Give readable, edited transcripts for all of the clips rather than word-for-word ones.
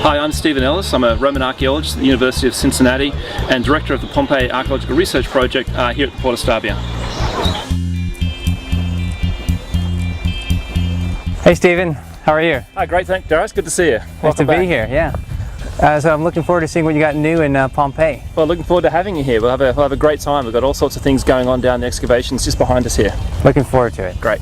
Hi, I'm Stephen Ellis. I'm a Roman archaeologist at the University of Cincinnati and director of the Pompeii Archaeological Research Project here at the Port of Stabia. Hey Stephen, how are you? Hi, great, thanks Darius. Good to see you. Nice to be here, yeah. So I'm looking forward to seeing what you got new in Pompeii. Well, looking forward to having you here. We'll have a great time. We've got all sorts of things going on down the excavations just behind us here. Looking forward to it. Great.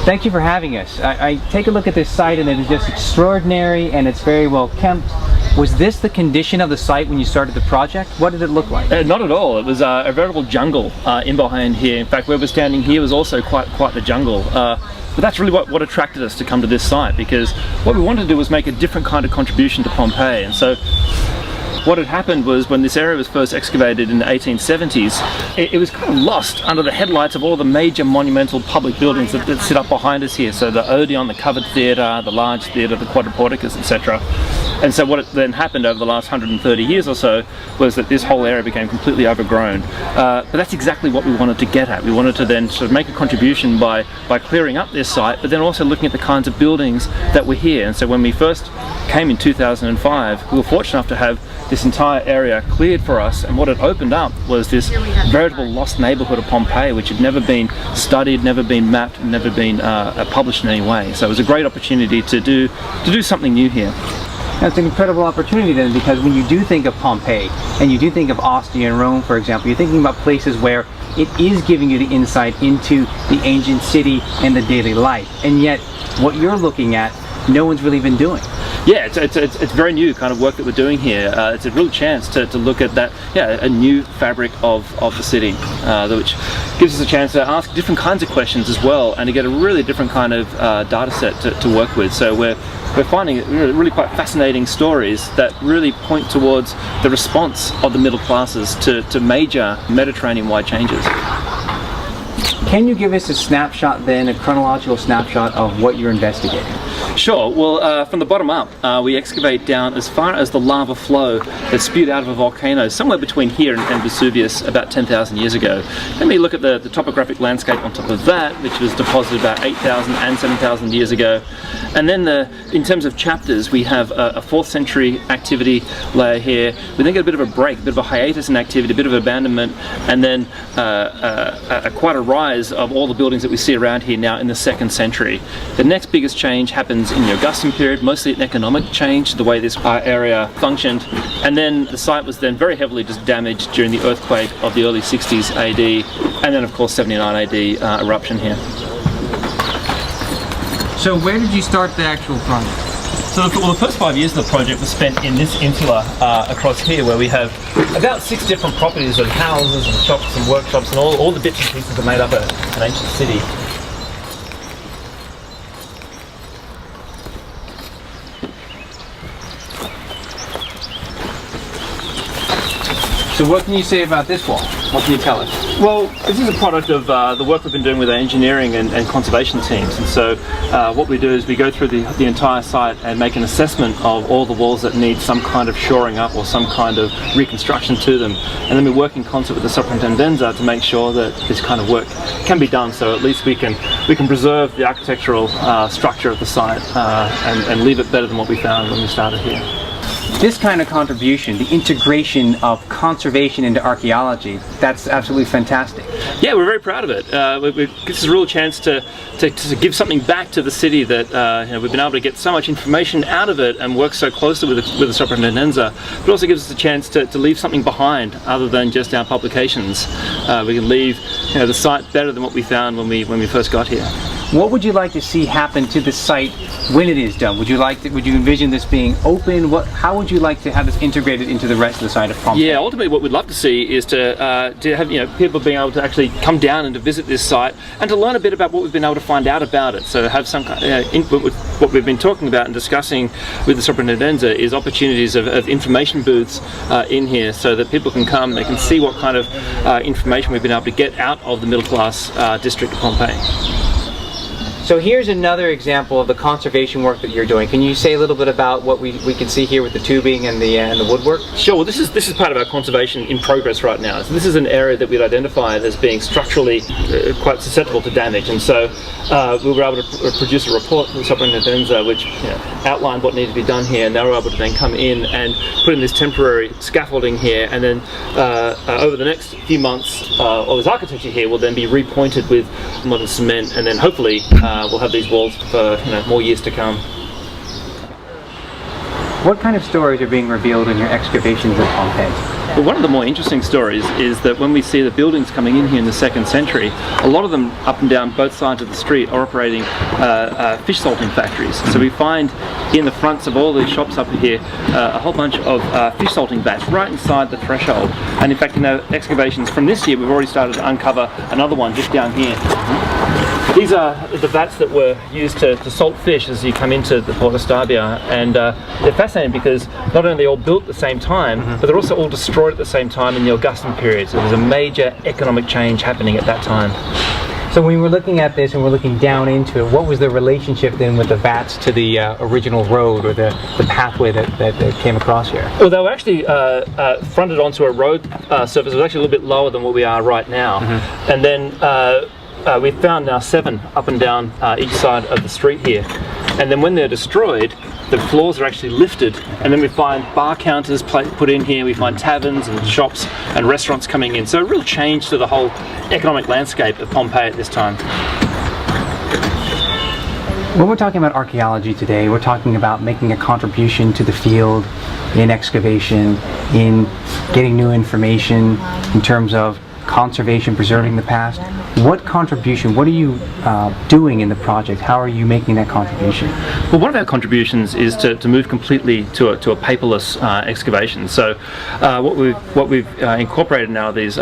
Thank you for having us. I take a look at this site and it is just extraordinary and it's very well kept. Was this the condition of the site when you started the project? What did it look like? Not at all. It was a veritable jungle in behind here. In fact, where we're standing here was also quite the jungle. But that's really what attracted us to come to this site, because what we wanted to do was make a different kind of contribution to Pompeii. And so what had happened was, when this area was first excavated in the 1870s, it was kind of lost under the headlights of all the major monumental public buildings that sit up behind us here. So the Odeon, the Covered Theatre, the Large Theatre, the Quadriporticus, etc. And so what then happened over the last 130 years or so was that this whole area became completely overgrown. But that's exactly what we wanted to get at. We wanted to then sort of make a contribution by clearing up this site, but then also looking at the kinds of buildings that were here. And so when we first came in 2005, we were fortunate enough to have this entire area cleared for us, and what it opened up was this veritable lost neighbourhood of Pompeii, which had never been studied, never been mapped, never been published in any way. So it was a great opportunity to do something new here. That's an incredible opportunity then, because when you do think of Pompeii and you do think of Ostia and Rome, for example, you're thinking about places where it is giving you the insight into the ancient city and the daily life, and yet what you're looking at, no one's really been doing. Yeah, it's very new kind of work that we're doing here. It's a real chance to look at that, a new fabric of the city, which gives us a chance to ask different kinds of questions as well, and to get a really different kind of data set to work with. So we're finding really quite fascinating stories that really point towards the response of the middle classes to major Mediterranean-wide changes. Can you give us a snapshot then, a chronological snapshot of what you're investigating? Sure. Well, from the bottom up, we excavate down as far as the lava flow that spewed out of a volcano somewhere between here and Vesuvius about 10,000 years ago. Then we look at the topographic landscape on top of that, which was deposited about 8,000 and 7,000 years ago. And then in terms of chapters, we have a 4th century activity layer here. We then get a bit of a break, a bit of a hiatus in activity, a bit of abandonment, and then quite a rise of all the buildings that we see around here now in the 2nd century. The next biggest change happens in the Augustan period, mostly an economic change, the way this area functioned, and then the site was then very heavily just damaged during the earthquake of the early 60s AD, and then of course 79 AD eruption here. So where did you start the actual project? So the first 5 years of the project was spent in this insula across here, where we have about 6 different properties of houses and shops and workshops, and all the bits and pieces that made up an ancient city. So what can you say about this wall? What can you tell us? Well, this is a product of the work we've been doing with our engineering and conservation teams. And so what we do is we go through the entire site and make an assessment of all the walls that need some kind of shoring up or some kind of reconstruction to them. And then we work in concert with the Soprintendenza to make sure that this kind of work can be done, so at least we can preserve the architectural structure of the site and leave it better than what we found when we started here. This kind of contribution, the integration of conservation into archaeology, that's absolutely fantastic. Yeah, we're very proud of it. It gives us a real chance to give something back to the city that we've been able to get so much information out of it and work so closely with the Soprintendenza, but also gives us a chance to leave something behind other than just our publications. We can leave the site better than what we found when we first got here. What would you like to see happen to the site when it is done? Would you envision this being open? How would you like to have this integrated into the rest of the site of Pompeii? Yeah, ultimately what we'd love to see is to have people being able to actually come down and to visit this site and to learn a bit about what we've been able to find out about it. So have some kind of input with what we've been talking about and discussing with the Soprintendenza is opportunities of information booths in here, so that people can come, they can see what kind of information we've been able to get out of the middle class district of Pompeii. So here's another example of the conservation work that you're doing. Can you say a little bit about what we can see here with the tubing and the woodwork? Sure. Well, this is part of our conservation in progress right now. So this is an area that we'd identified as being structurally quite susceptible to damage, and so we were able to produce a report from Soprintendenza which outlined what needed to be done here, and they were able to then come in and put in this temporary scaffolding here, and then over the next few months all this architecture here will then be repointed with modern cement, and then hopefully we'll have these walls for more years to come. What kind of stories are being revealed in your excavations at Pompeii? Well, one of the more interesting stories is that when we see the buildings coming in here in the 2nd century, a lot of them up and down both sides of the street are operating fish salting factories. So we find in the fronts of all these shops up here a whole bunch of fish salting vats right inside the threshold. And in fact, in our excavations from this year, we've already started to uncover another one just down here. These are the vats that were used to salt fish as you come into the Port of Stabia, and they're fascinating because not only are they all built at the same time, but they're also all destroyed at the same time in the Augustan period. So there's a major economic change happening at that time. So when we're looking at this and we're looking down into it, what was the relationship then with the vats to the original road or the pathway that came across here? Well, they were actually fronted onto a road surface. It was actually a little bit lower than what we are right now. And then we've found now 7 up and down each side of the street here, and then when they're destroyed, the floors are actually lifted, and then we find bar counters put in here, we find taverns and shops and restaurants coming in, so a real change to the whole economic landscape of Pompeii at this time. When we're talking about archaeology today, we're talking about making a contribution to the field in excavation, in getting new information in terms of conservation, preserving the past. What contribution, what are you doing in the project? How are you making that contribution? Well, one of our contributions is to move completely to a paperless excavation. So what we've incorporated now are these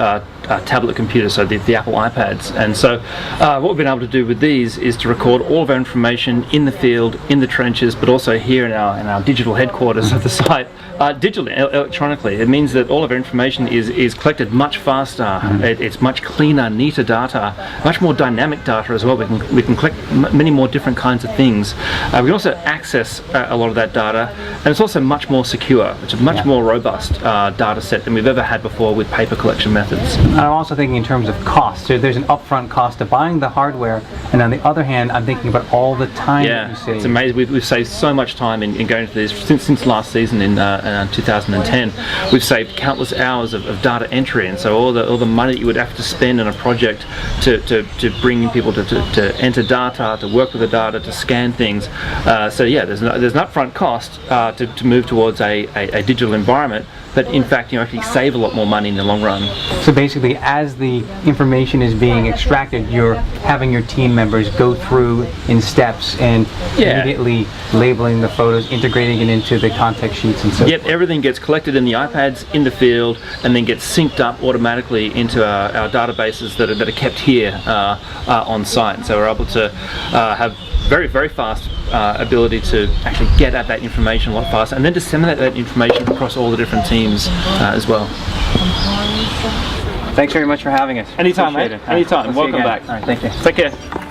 tablet computers, so the Apple iPads, and so what we've been able to do with these is to record all of our information in the field, in the trenches, but also here in our digital headquarters of the site, digitally, electronically. It means that all of our information is collected much faster. It's much cleaner, neater data, much more dynamic data as well. We can collect many more different kinds of things. We can also access a lot of that data, and it's also much more secure. It's a much more robust data set than we've ever had before with paper collection methods. I'm also thinking in terms of cost. So there's an upfront cost to buying the hardware, and on the other hand, I'm thinking about all the time that you save. It's amazing. We've saved so much time in going through this since last season in 2010. We've saved countless hours of data entry, and so all the money that you would have to spend on a project to bring people to enter data, to work with the data, to scan things. So yeah, there's an upfront cost to move towards a digital environment, but in fact you actually save a lot more money in the long run. So basically, as the information is being extracted, you're having your team members go through in steps and immediately labeling the photos, integrating it into the context sheets and so forth. Yep, everything gets collected in the iPads in the field and then gets synced up automatically into our databases that are kept here on site. So we're able to have very, very fast ability to actually get at that information a lot faster, and then disseminate that information across all the different teams as well. Thanks very much for having us. Anytime, mate. Anytime. Welcome back. All right, thank you. Take care.